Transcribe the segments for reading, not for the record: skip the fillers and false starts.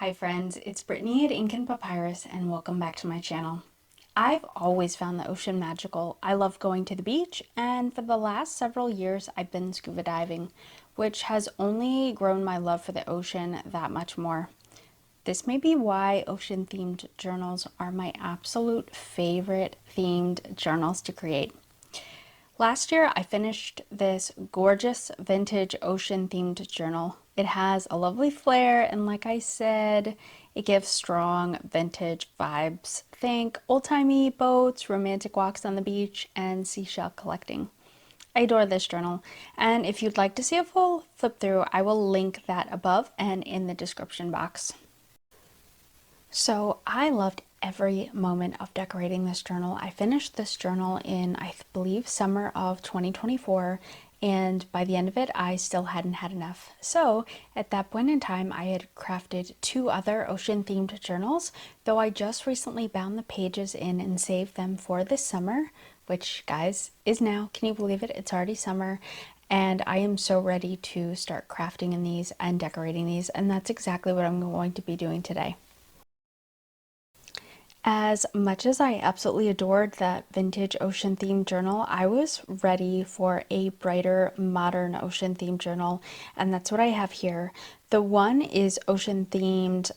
Hi friends, it's Brittany at Ink and Papyrus and welcome back to my channel. I've always found the ocean magical. I love going to the beach, and for the last several years I've been scuba diving, which has only grown my love for the ocean that much more. This may be why ocean themed journals are my absolute favorite themed journals to create. Last year, I finished this gorgeous vintage ocean themed journal. It has a lovely flair, and like I said, it gives strong vintage vibes. Think old-timey boats, romantic walks on the beach, and seashell collecting. I adore this journal, and if you'd like to see a full flip through, I will link that above and in the description box. So I loved every moment of decorating this journal. I finished this journal in, I believe, summer of 2024, and by the end of it, I still hadn't had enough. So at that point in time, I had crafted two other ocean themed journals, though I just recently bound the pages in and saved them for this summer, which, guys, is now. Can you believe it? It's already summer. And I am so ready to start crafting in these and decorating these, and that's exactly what I'm going to be doing today. As much as I absolutely adored that vintage ocean themed journal, I was ready for a brighter modern ocean themed journal, and that's what I have here. The one is ocean themed.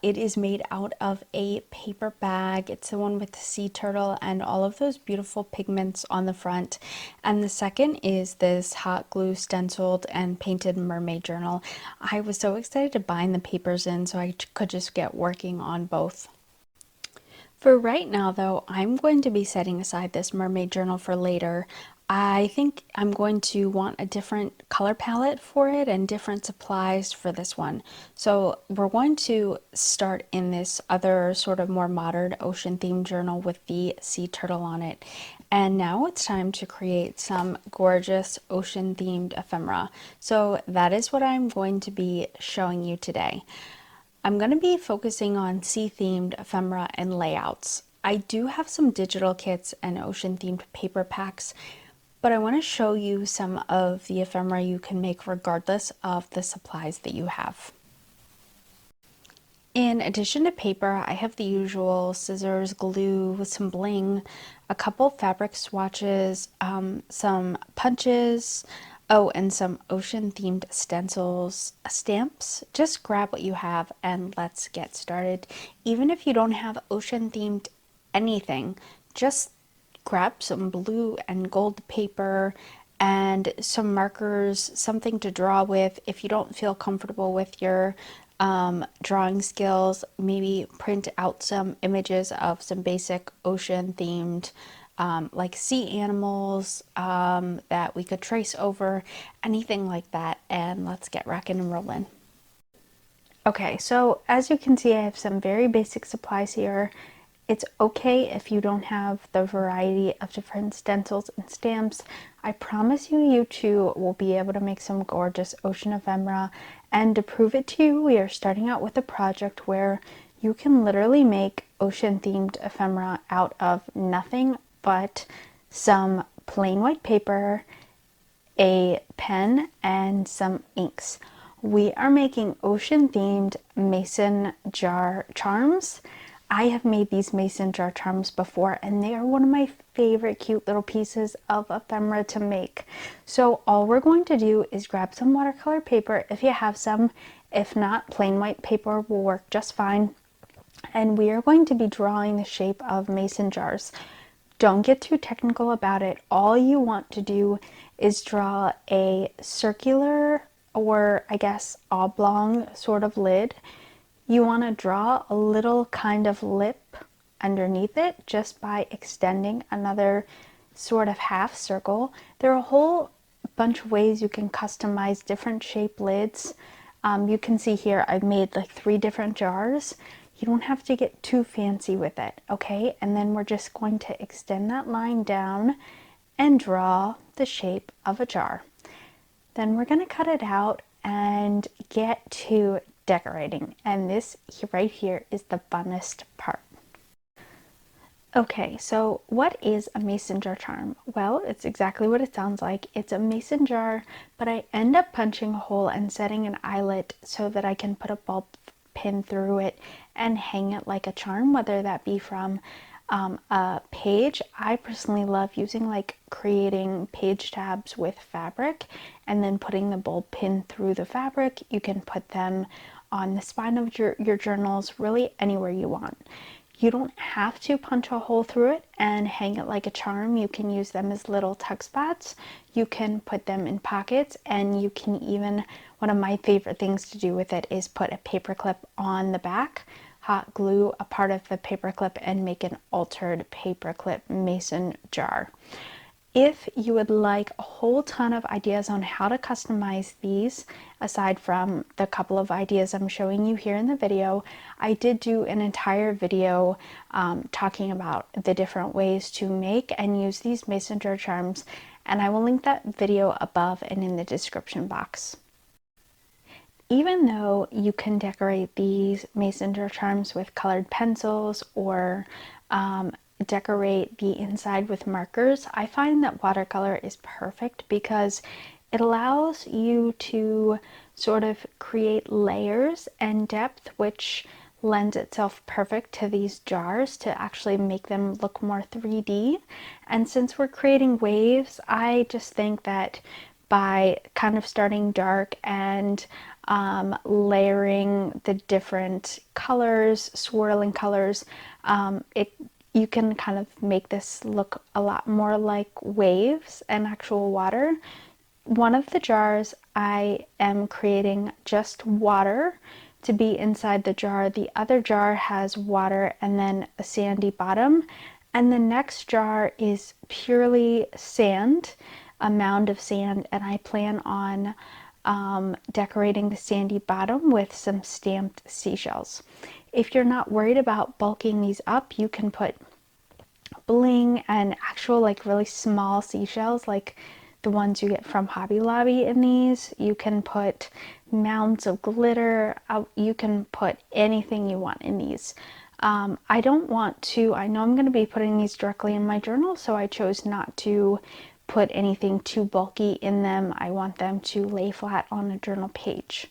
It is made out of a paper bag. It's the one with the sea turtle and all of those beautiful pigments on the front. And the second is this hot glue stenciled and painted mermaid journal. I was so excited to bind the papers in so I could just get working on both. For right now, though, I'm going to be setting aside this mermaid journal for later. I think I'm going to want a different color palette for it and different supplies for this one. So we're going to start in this other sort of more modern ocean themed journal with the sea turtle on it. And now it's time to create some gorgeous ocean themed ephemera. So that is what I'm going to be showing you today. I'm going to be focusing on sea-themed ephemera and layouts. I do have some digital kits and ocean-themed paper packs, but I want to show you some of the ephemera you can make regardless of the supplies that you have. In addition to paper, I have the usual scissors, glue with some bling, a couple fabric swatches, some punches, oh, and some ocean themed stencils, stamps. Just grab what you have and let's get started. Even if you don't have ocean themed anything, just grab some blue and gold paper and some markers, something to draw with. If you don't feel comfortable with your drawing skills, maybe print out some images of some basic ocean themed like sea animals that we could trace over, anything like that, and let's get rocking and rolling. Okay, so as you can see, I have some very basic supplies here. It's okay if you don't have the variety of different stencils and stamps. I promise you, you too will be able to make some gorgeous ocean ephemera. And to prove it to you, we are starting out with a project where you can literally make ocean themed ephemera out of nothing but some plain white paper, a pen, and some inks. We are making ocean themed mason jar charms. I have made these mason jar charms before, and they are one of my favorite cute little pieces of ephemera to make. So all we're going to do is grab some watercolor paper if you have some. If not, plain white paper will work just fine. And we are going to be drawing the shape of mason jars. Don't get too technical about it. All you want to do is draw a circular, or I guess oblong sort of lid. You want to draw a little kind of lip underneath it just by extending another sort of half circle. There are a whole bunch of ways you can customize different shape lids. You can see here I've made like 3 different jars. You don't have to get too fancy with it, okay? And then we're just going to extend that line down and draw the shape of a jar. Then we're going to cut it out and get to decorating. And this right here is the funnest part. Okay, so what is a mason jar charm? Well, it's exactly what it sounds like. It's a mason jar, but I end up punching a hole and setting an eyelet so that I can put a bulb pin through it and hang it like a charm, whether that be from a page. I personally love using like creating page tabs with fabric and then putting the bulb pin through the fabric. You can put them on the spine of your journals, really anywhere you want. You don't have to punch a hole through it and hang it like a charm. You can use them as little tuck spots. You can put them in pockets, and you can even, one of my favorite things to do with it is put a paper clip on the back, hot glue a part of the paper clip, and make an altered paper clip mason jar. If you would like a whole ton of ideas on how to customize these, aside from the couple of ideas I'm showing you here in the video, I did do an entire video talking about the different ways to make and use these mason jar charms, and I will link that video above and in the description box. Even though you can decorate these mason jar charms with colored pencils or decorate the inside with markers, I find that watercolor is perfect because it allows you to sort of create layers and depth, which lends itself perfect to these jars to actually make them look more 3D. And since we're creating waves, I just think that by kind of starting dark and layering the different colors, swirling colors, you can kind of make this look a lot more like waves and actual water. One of the jars I am creating just water to be inside the jar. The other jar has water and then a sandy bottom. And the next jar is purely sand, a mound of sand, and I plan on decorating the sandy bottom with some stamped seashells. If you're not worried about bulking these up, you can put bling and actual like really small seashells like the ones you get from Hobby Lobby in these. You can put mounds of glitter. You can put anything you want in these. I don't want to, I know I'm going to be putting these directly in my journal, so I chose not to put anything too bulky in them. I want them to lay flat on a journal page.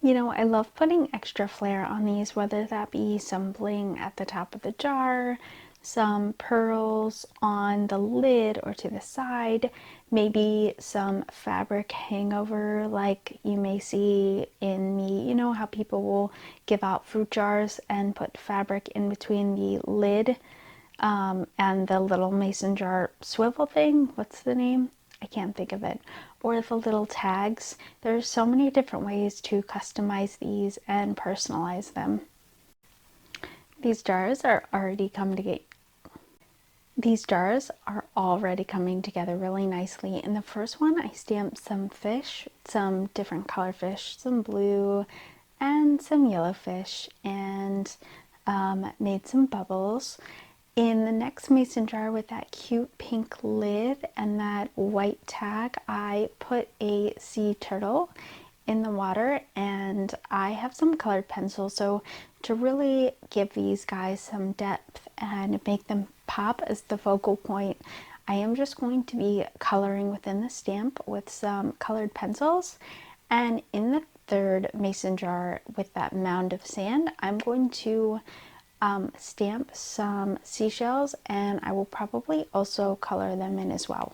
You know, I love putting extra flair on these, whether that be some bling at the top of the jar, some pearls on the lid or to the side, maybe some fabric hangover like you may see in me. You know how people will give out fruit jars and put fabric in between the lid and the little mason jar swivel thing. What's the name? I can't think of it. Or the little tags. There's so many different ways to customize these and personalize them. These jars are already coming together really nicely. In the first one, I stamped some fish, some different color fish, some blue and some yellow fish, and made some bubbles. In the next mason jar with that cute pink lid and that white tag, I put a sea turtle in the water, and I have some colored pencils, so to really give these guys some depth and make them pop as the focal point, I am just going to be coloring within the stamp with some colored pencils. And in the third mason jar with that mound of sand, I'm going to stamp some seashells, and I will probably also color them in as well.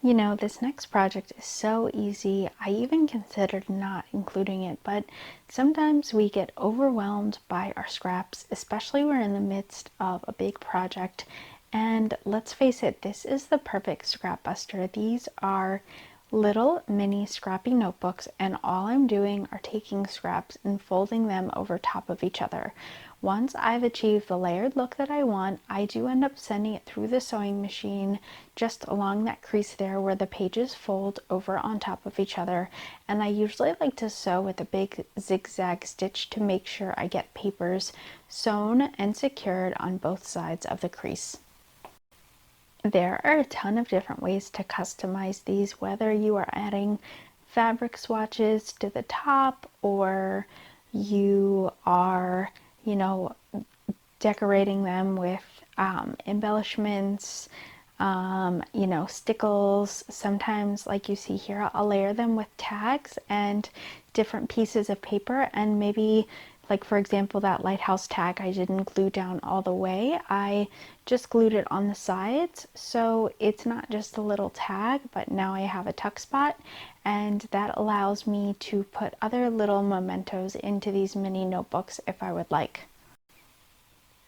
You know, this next project is so easy. I even considered not including it, but sometimes we get overwhelmed by our scraps, especially when we're in the midst of a big project. And let's face it, this is the perfect scrap buster. These are little mini scrappy notebooks, and all I'm doing are taking scraps and folding them over top of each other. Once I've achieved the layered look that I want, I do end up sending it through the sewing machine just along that crease there where the pages fold over on top of each other. And I usually like to sew with a big zigzag stitch to make sure I get papers sewn and secured on both sides of the crease. There are a ton of different ways to customize these, whether you are adding fabric swatches to the top or you are, you know, decorating them with embellishments. you know, stickles. Sometimes, like you see here, I'll layer them with tags and different pieces of paper, and maybe, like for example, that lighthouse tag I didn't glue down all the way. I just glued it on the sides, so it's not just a little tag, but now I have a tuck spot, and that allows me to put other little mementos into these mini notebooks if I would like.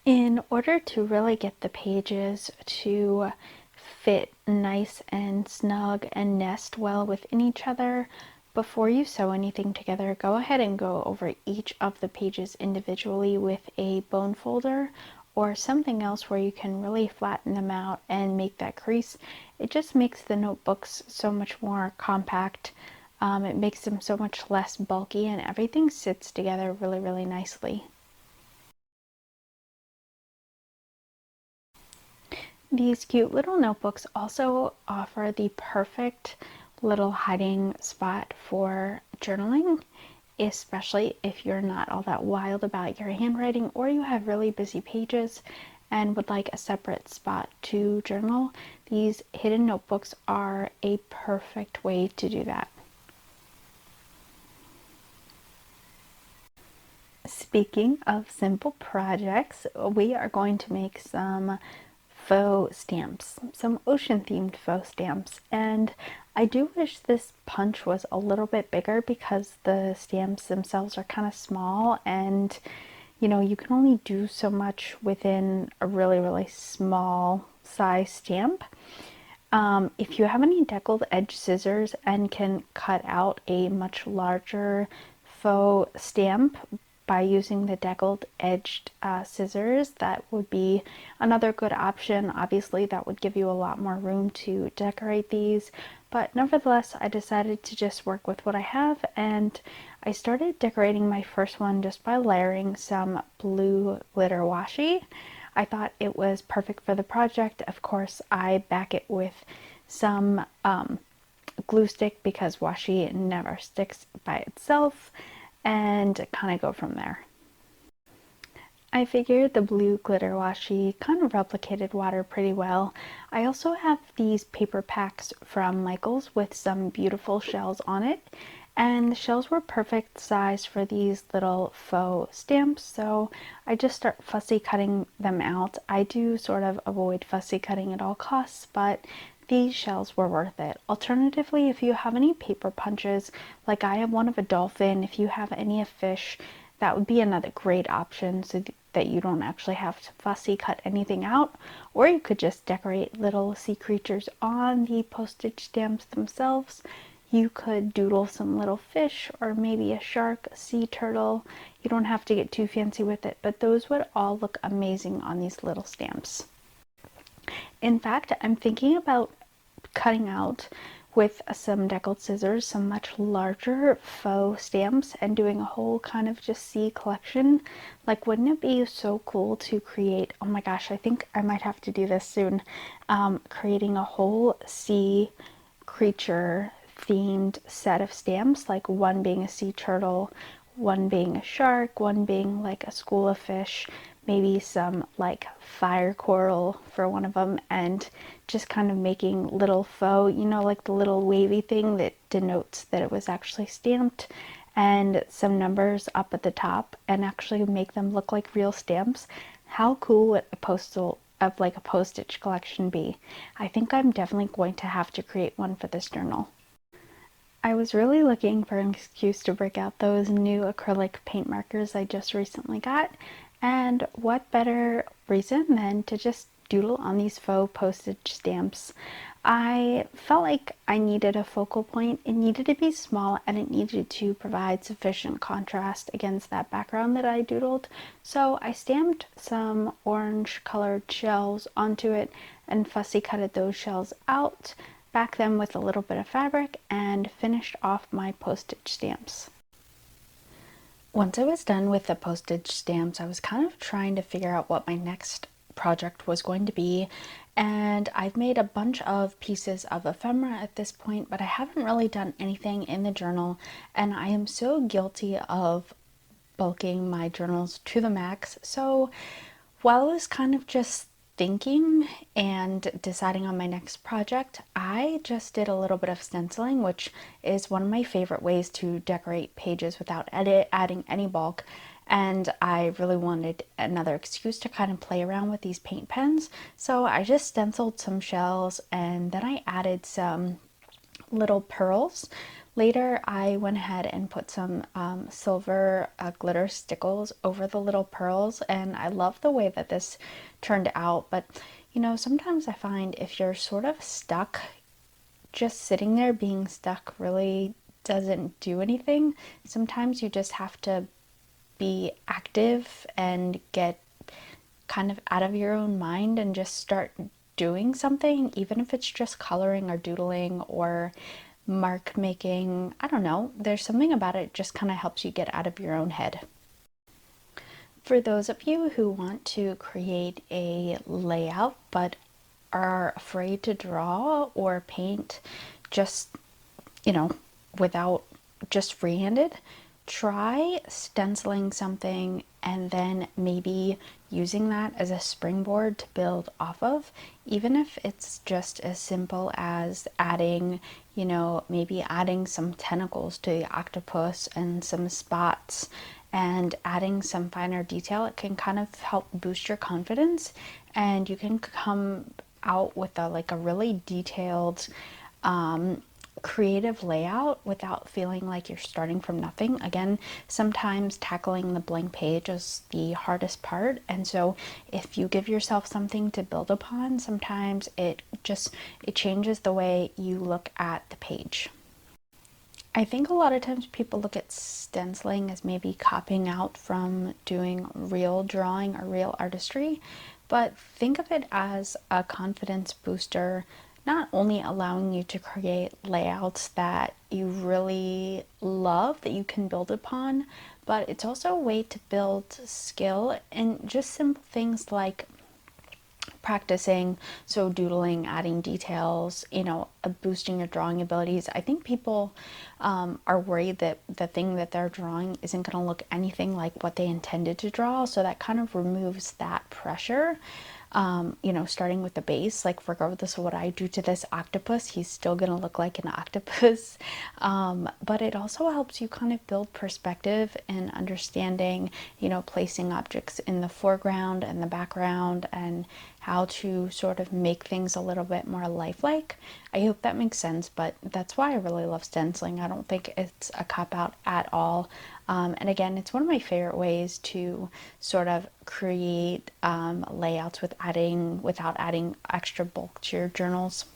In order to really get the pages to fit nice and snug and nest well within each other, before you sew anything together, go ahead and go over each of the pages individually with a bone folder or something else where you can really flatten them out and make that crease. It just makes the notebooks so much more compact. It makes them so much less bulky, and everything sits together really, really nicely. These cute little notebooks also offer the perfect little hiding spot for journaling, especially if you're not all that wild about your handwriting or you have really busy pages and would like a separate spot to journal. These hidden notebooks are a perfect way to do that. Speaking of simple projects, we are going to make some faux stamps, some ocean themed faux stamps, and I do wish this punch was a little bit bigger because the stamps themselves are kind of small, and you know, you can only do so much within a really small size stamp. If you have any deckled edge scissors and can cut out a much larger faux stamp by using the deckled edged scissors, that would be another good option. Obviously, that would give you a lot more room to decorate these, but nevertheless, I decided to just work with what I have, and I started decorating my first one just by layering some blue glitter washi. I thought it was perfect for the project. Of course, I back it with some glue stick because washi never sticks by itself, and kind of go from there. I figured the blue glitter washi kind of replicated water pretty well. I also have these paper packs from Michaels with some beautiful shells on it, and the shells were perfect size for these little faux stamps, so I just start fussy cutting them out. I do sort of avoid fussy cutting at all costs, but these shells were worth it. Alternatively, if you have any paper punches, like I have one of a dolphin, if you have any of fish, that would be another great option so that you don't actually have to fussy cut anything out. Or you could just decorate little sea creatures on the postage stamps themselves. You could doodle some little fish or maybe a shark, a sea turtle. You don't have to get too fancy with it, but those would all look amazing on these little stamps. In fact, I'm thinking about cutting out with some deckled scissors some much larger faux stamps and doing a whole kind of just sea collection. Like, wouldn't it be so cool to create, oh my gosh, I think I might have to do this soon, creating a whole sea creature themed set of stamps, like one being a sea turtle, one being a shark, one being like a school of fish, maybe some like fire coral for one of them, and just kind of making little faux, you know, like the little wavy thing that denotes that it was actually stamped, and some numbers up at the top, and actually make them look like real stamps. How cool would a postal of like a postage collection be? I think I'm definitely going to have to create one for this journal. I was really looking for an excuse to break out those new acrylic paint markers I just recently got, and what better reason than to just doodle on these faux postage stamps. I felt like I needed a focal point. It needed to be small and it needed to provide sufficient contrast against that background that I doodled. So I stamped some orange colored shells onto it and fussy cutted those shells out, back them with a little bit of fabric, and finished off my postage stamps. Once I was done with the postage stamps, I was kind of trying to figure out what my next project was going to be, and I've made a bunch of pieces of ephemera at this point, but I haven't really done anything in the journal, and I am so guilty of bulking my journals to the max. So while I was kind of just thinking and deciding on my next project, I just did a little bit of stenciling, which is one of my favorite ways to decorate pages without adding any bulk. And I really wanted another excuse to kind of play around with these paint pens. So I just stenciled some shells and then I added some little pearls. Later, I went ahead and put some silver glitter stickles over the little pearls, and I love the way that this turned out. But you know, sometimes I find if you're sort of stuck, just sitting there being stuck really doesn't do anything. Sometimes you just have to be active and get kind of out of your own mind and just start doing something, even if it's just coloring or doodling or mark making. I don't know. There's something about it just kind of helps you get out of your own head. For those of you who want to create a layout but are afraid to draw or paint just, you know, without just freehanded, try stenciling something and then maybe using that as a springboard to build off of, even if it's just as simple as adding, you know, maybe adding some tentacles to the octopus and some spots and adding some finer detail. It can kind of help boost your confidence and you can come out with a really detailed creative layout without feeling like you're starting from nothing. Again, sometimes tackling the blank page is the hardest part, and so if you give yourself something to build upon, sometimes it changes the way you look at the page. I think a lot of times people look at stenciling as maybe copying out from doing real drawing or real artistry, but think of it as a confidence booster, not only allowing you to create layouts that you really love that you can build upon, but it's also a way to build skill in just simple things like practicing, so doodling, adding details, you know, boosting your drawing abilities. I think people are worried that the thing that they're drawing isn't going to look anything like what they intended to draw, so that kind of removes that pressure. You know, starting with the base, like regardless of what I do to this octopus, he's still gonna look like an octopus. But it also helps you kind of build perspective and understanding, you know, placing objects in the foreground and the background and how to sort of make things a little bit more lifelike. I hope that makes sense, but that's why I really love stenciling. I don't think it's a cop-out at all. And again, it's one of my favorite ways to sort of create layouts without adding extra bulk to your journals.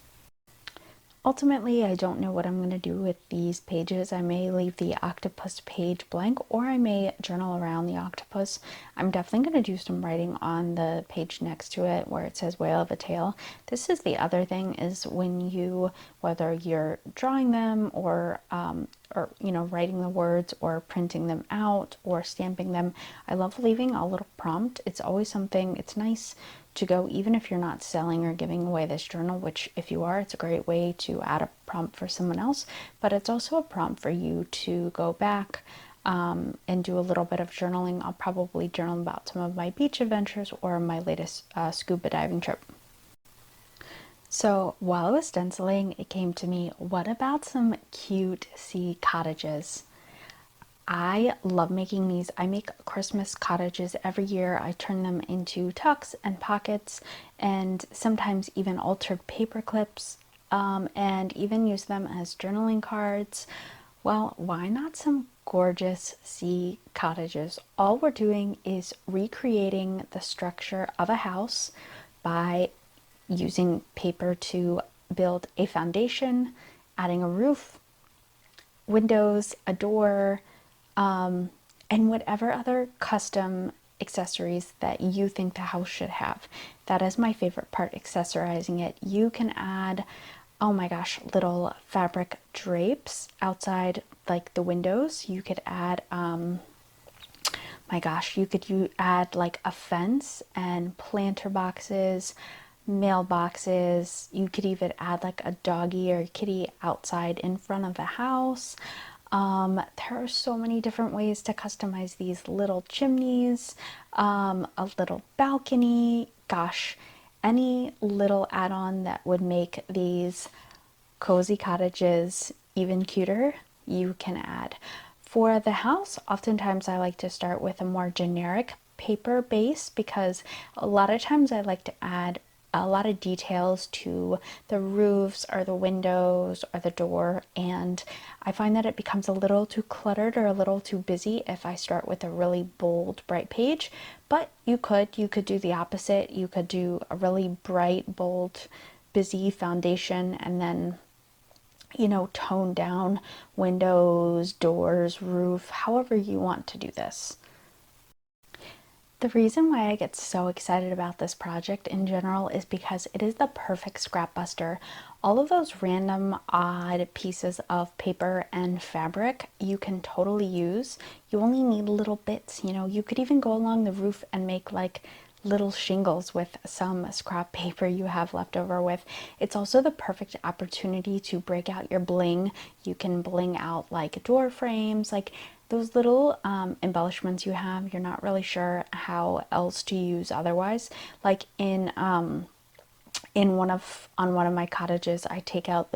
Ultimately, I don't know what I'm going to do with these pages. I may leave the octopus page blank or I may journal around the octopus. I'm definitely going to do some writing on the page next to it where it says whale of a tale. This is the other thing, is when you, whether you're drawing them or you know, writing the words or printing them out or stamping them, I love leaving a little prompt. It's always something, it's nice to go, even if you're not selling or giving away this journal, which if you are, it's a great way to add a prompt for someone else, but it's also a prompt for you to go back and do a little bit of journaling. I'll probably journal about some of my beach adventures or my latest scuba diving trip. So while I was stenciling, it came to me, what about some cute sea cottages? I love making these. I make Christmas cottages every year. I turn them into tucks and pockets and sometimes even altered paper clips, and even use them as journaling cards. Well, why not some gorgeous sea cottages? All we're doing is recreating the structure of a house by using paper to build a foundation, adding a roof, windows, a door, and whatever other custom accessories that you think the house should have. That is my favorite part, accessorizing it. You can add, oh my gosh, little fabric drapes outside like the windows. You could add, my gosh, you add like a fence and planter boxes, mailboxes. You could even add like a doggy or a kitty outside in front of the house. There are so many different ways to customize these little chimneys, a little balcony, gosh. any little add-on that would make these cozy cottages even cuter, you can add. For the house, oftentimes I like to start with a more generic paper base because a lot of times I like to add a lot of details to the roofs or the windows or the door, and I find that it becomes a little too cluttered or a little too busy if I start with a really bold, bright page. But you could do the opposite. You could do a really bright, bold, busy foundation and then tone down windows, doors, roof, however you want to do this. The reason why I get so excited about this project in general is because it is the perfect scrap buster. All of those random odd pieces of paper and fabric you can totally use. You only need little bits, you could even go along the roof and make like little shingles with some scrap paper you have left over with. It's also the perfect opportunity to break out your bling. You can bling out like door frames, like those little embellishments you have, you're not really sure how else to use otherwise. Like on one of my cottages, I take out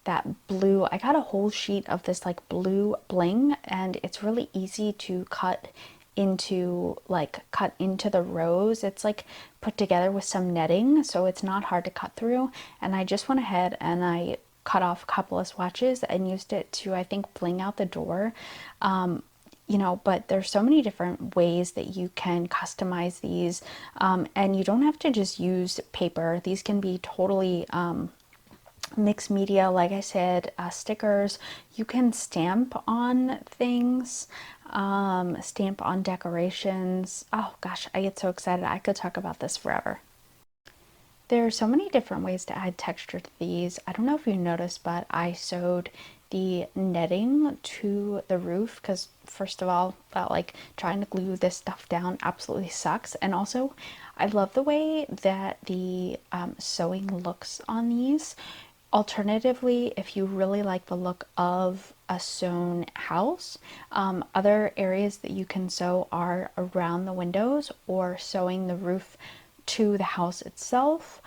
that blue. I got a whole sheet of this like blue bling, and it's really easy to cut into the rows. It's like put together with some netting, so it's not hard to cut through. And I just went ahead and I cut off a couple of swatches and used it to, I think, bling out the door. But there's so many different ways that you can customize these, and you don't have to just use paper. These can be totally mixed media, like I said, stickers. You can stamp on things, stamp on decorations. Oh gosh, I get so excited. I could talk about this forever. There are so many different ways to add texture to these. I don't know if you noticed, but I sewed the netting to the roof because, first of all, like trying to glue this stuff down absolutely sucks. And also, I love the way that the sewing looks on these. Alternatively, if you really like the look of a sewn house, other areas that you can sew are around the windows or sewing the roof to the house itself,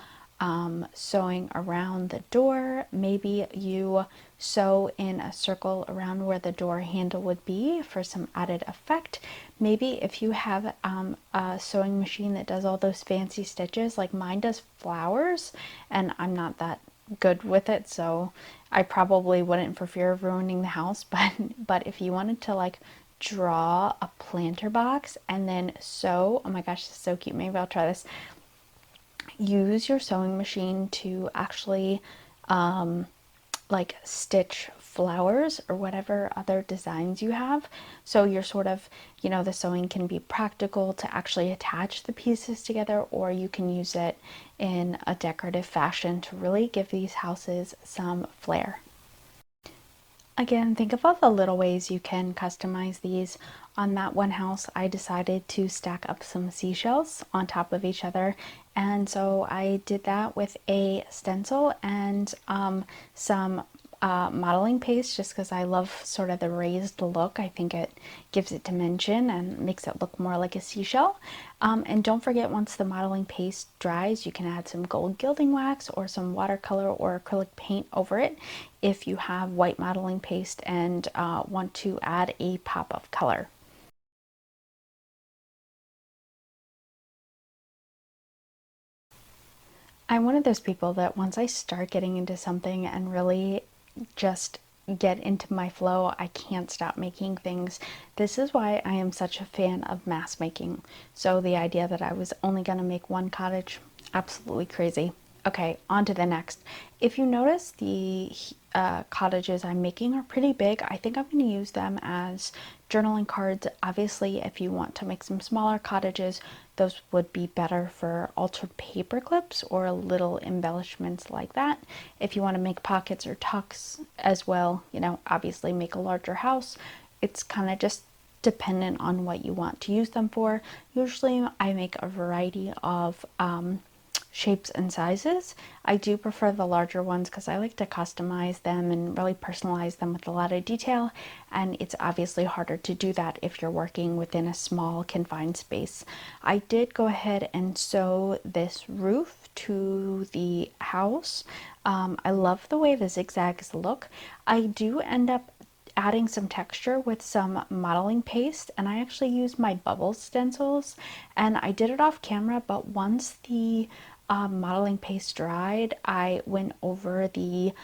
sewing around the door. Maybe you sew in a circle around where the door handle would be for some added effect. Maybe if you have a sewing machine that does all those fancy stitches, like mine does flowers, and I'm not that good with it, so I probably wouldn't for fear of ruining the house. But if you wanted to like draw a planter box and then sew, oh my gosh, this is so cute. Maybe I'll try this. Use your sewing machine to actually like stitch flowers or whatever other designs you have. So you're sort of, the sewing can be practical to actually attach the pieces together, or you can use it in a decorative fashion to really give these houses some flair. Again, think of all the little ways you can customize these. On that one house, I decided to stack up some seashells on top of each other, and so I did that with a stencil and some modeling paste, just because I love sort of the raised look. I think it gives it dimension and makes it look more like a seashell. And don't forget, once the modeling paste dries, you can add some gold gilding wax or some watercolor or acrylic paint over it if you have white modeling paste and want to add a pop of color. I'm one of those people that once I start getting into something and really just get into my flow, I can't stop making things. This is why I am such a fan of mass making. So the idea that I was only going to make one cottage, absolutely crazy. Okay, on to the next. If you notice, the cottages I'm making are pretty big. I think I'm going to use them as journaling cards. Obviously, if you want to make some smaller cottages, those would be better for altered paper clips or little embellishments like that. If you want to make pockets or tucks as well, obviously make a larger house. It's kind of just dependent on what you want to use them for. Usually I make a variety of shapes and sizes. I do prefer the larger ones because I like to customize them and really personalize them with a lot of detail, and it's obviously harder to do that if you're working within a small confined space. I did go ahead and sew this roof to the house. I love the way the zigzags look. I do end up adding some texture with some modeling paste, and I actually used my bubble stencils, and I did it off camera, but once the modeling paste dried, I went over the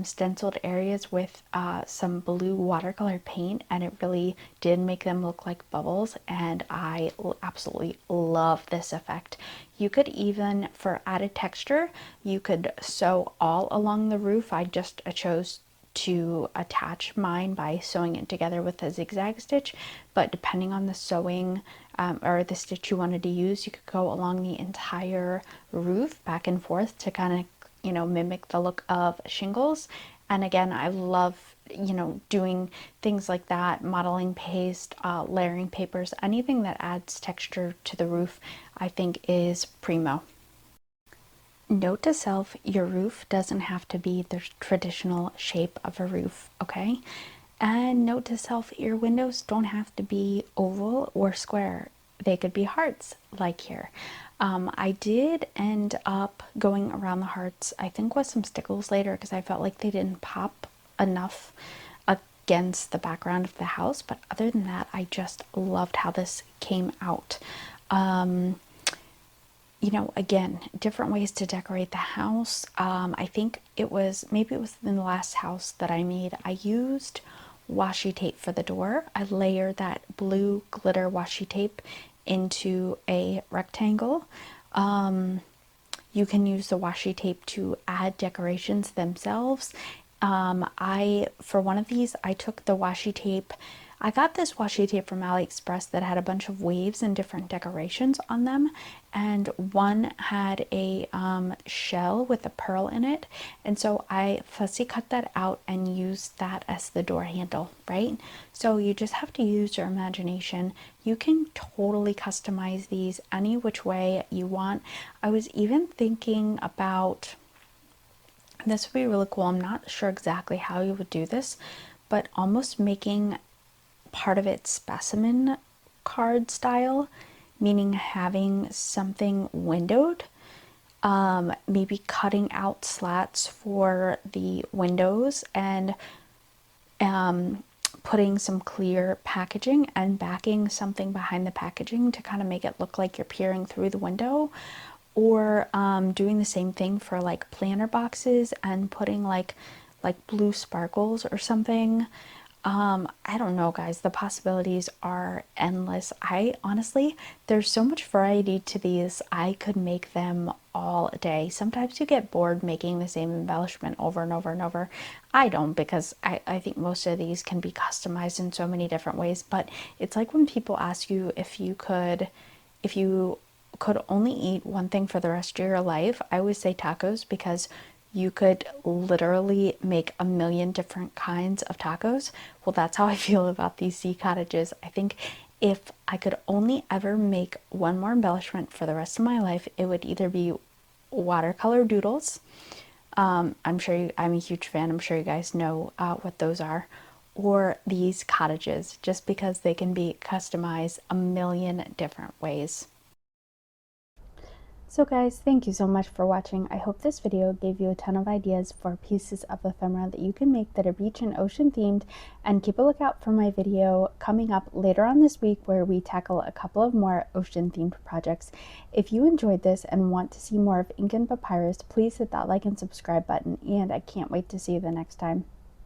stenciled areas with some blue watercolor paint, and it really did make them look like bubbles, and I absolutely love this effect. You could even, for added texture, you could sew all along the roof. I chose to attach mine by sewing it together with a zigzag stitch, but depending on the sewing or the stitch you wanted to use, you could go along the entire roof back and forth to kind of, you know, mimic the look of shingles. And again, I love, you know, doing things like that, modeling paste, layering papers, anything that adds texture to the roof, I think is primo. Note to self, your roof doesn't have to be the traditional shape of a roof, okay? And note to self, your windows don't have to be oval or square. They could be hearts, like here. I did end up going around the hearts, I think with some stickles later, because I felt like they didn't pop enough against the background of the house. But other than that, I just loved how this came out. You know, again, different ways to decorate the house. I think maybe it was in the last house that I made. I used washi tape for the door. I layered that blue glitter washi tape into a rectangle. You can use the washi tape to add decorations themselves. For one of these, I took the washi tape. I got this washi tape from AliExpress that had a bunch of waves and different decorations on them, and one had a shell with a pearl in it, and so I fussy cut that out and used that as the door handle, right? So you just have to use your imagination. You can totally customize these any which way you want. I was even thinking about, this would be really cool, I'm not sure exactly how you would do this, but almost making part of it specimen card style, meaning having something windowed, maybe cutting out slats for the windows and putting some clear packaging and backing something behind the packaging to kind of make it look like you're peering through the window, or doing the same thing for like planter boxes and putting like blue sparkles or something. I don't know, guys, the possibilities are endless. I honestly, there's so much variety to these. I could make them all day. Sometimes you get bored making the same embellishment over and over and over. I don't, because I think most of these can be customized in so many different ways. But it's like when people ask you if you could only eat one thing for the rest of your life, I always say tacos, because you could literally make a million different kinds of tacos. Well, that's how I feel about these sea cottages. I think if I could only ever make one more embellishment for the rest of my life, it would either be watercolor doodles. I'm a huge fan. I'm sure you guys know what those are. Or these cottages, just because they can be customized a million different ways. So guys, thank you so much for watching. I hope this video gave you a ton of ideas for pieces of ephemera that you can make that are beach and ocean themed, and keep a lookout for my video coming up later on this week where we tackle a couple of more ocean themed projects. If you enjoyed this and want to see more of Ink and Papyrus, please hit that like and subscribe button, and I can't wait to see you the next time.